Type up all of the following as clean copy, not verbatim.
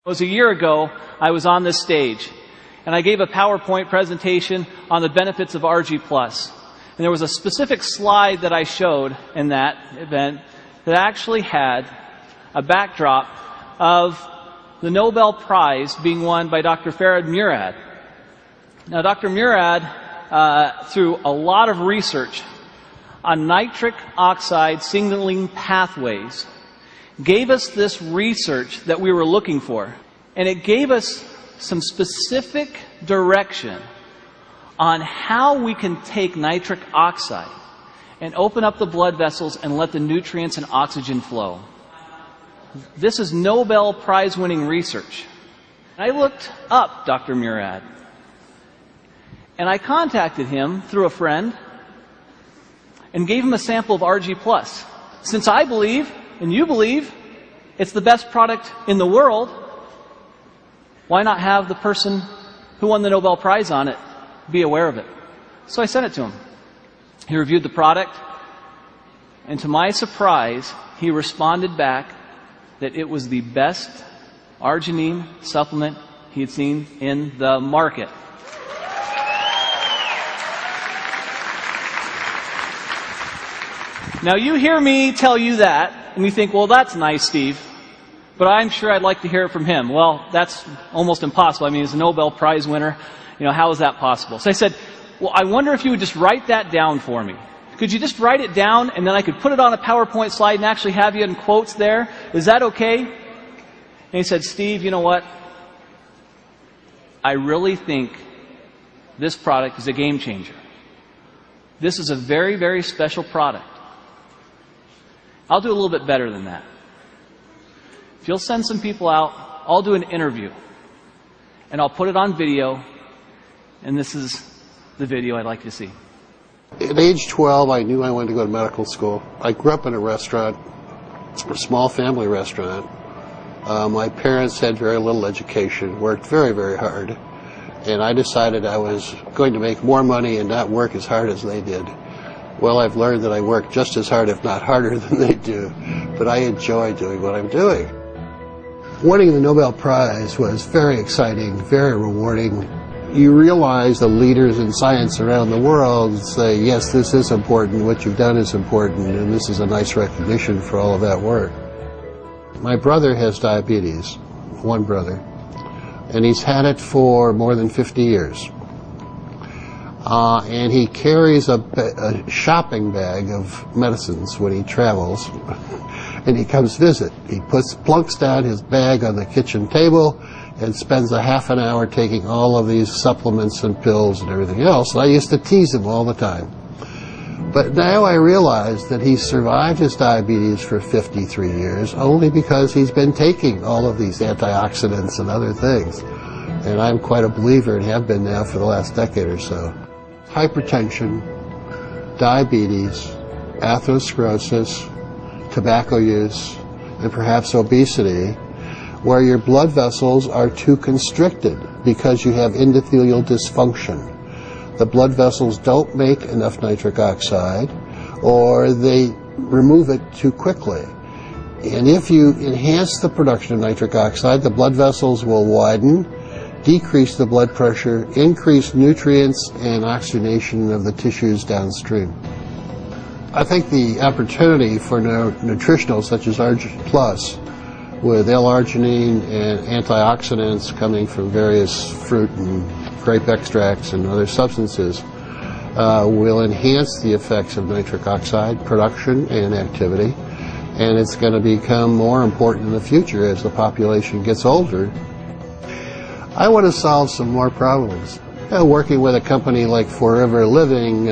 It was a year ago, I was on this stage, and I gave a PowerPoint presentation on the benefits of Argi Plus. And there was a specific slide that I showed in that event that actually had a backdrop of the Nobel Prize being won by Dr. Farhad Murad. Now, Dr. Murad, through a lot of research on nitric oxide signaling pathways, gave us this research that we were looking for. And it gave us some specific direction on how we can take nitric oxide and open up the blood vessels and let the nutrients and oxygen flow. This is Nobel Prize-winning research. I looked up Dr. Murad, and I contacted him through a friend and gave him a sample of Argi Plus. Since I believe, and you believe, it's the best product in the world, why not have the person who won the Nobel Prize on it be aware of it? So I sent it to him. He reviewed the product, and to my surprise, he responded back that it was the best arginine supplement he had seen in the market. Now, you hear me tell you that, and you think, well, that's nice, Steve, but I'm sure I'd like to hear it from him. Well, that's almost impossible. I mean, he's a Nobel Prize winner. How is that possible? So I said, well, I wonder if you would just write that down for me. Could you just write it down, and then I could put it on a PowerPoint slide and actually have you in quotes there? Is that okay? And he said, Steve, you know what? I really think this product is a game changer. This is a very, very special product. I'll do a little bit better than that. If you'll send some people out, I'll do an interview, and I'll put it on video, and this is the video I'd like you to see. At age 12, I knew I wanted to go to medical school. I grew up in a restaurant, a small family restaurant. My parents had very little education, worked very, very hard, and I decided I was going to make more money and not work as hard as they did. Well, I've learned that I work just as hard, if not harder, than they do, but I enjoy doing what I'm doing. Winning the Nobel Prize was very exciting, very rewarding. You realize the leaders in science around the world say, yes, this is important, what you've done is important, and this is a nice recognition for all of that work. My brother has diabetes, one brother, and he's had it for more than 50 years. And he carries a shopping bag of medicines when he travels, and he comes visit. He plunks down his bag on the kitchen table and spends a half an hour taking all of these supplements and pills and everything else. And I used to tease him all the time. But now I realize that he's survived his diabetes for 53 years only because he's been taking all of these antioxidants and other things. And I'm quite a believer and have been now for the last decade or so. Hypertension, diabetes, atherosclerosis, tobacco use, and perhaps obesity, where your blood vessels are too constricted because you have endothelial dysfunction. The blood vessels don't make enough nitric oxide, or they remove it too quickly. And if you enhance the production of nitric oxide, the blood vessels will widen, decrease the blood pressure, increase nutrients and oxygenation of the tissues downstream. I think the opportunity for nutritionals such as Argi Plus, with L-arginine and antioxidants coming from various fruit and grape extracts and other substances, will enhance the effects of nitric oxide production and activity, and it's going to become more important in the future as the population gets older. I want to solve some more problems. Working with a company like Forever Living,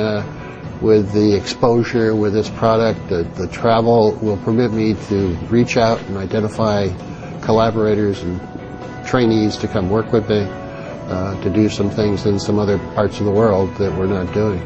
with the exposure with this product, the travel will permit me to reach out and identify collaborators and trainees to come work with me, to do some things in some other parts of the world that we're not doing.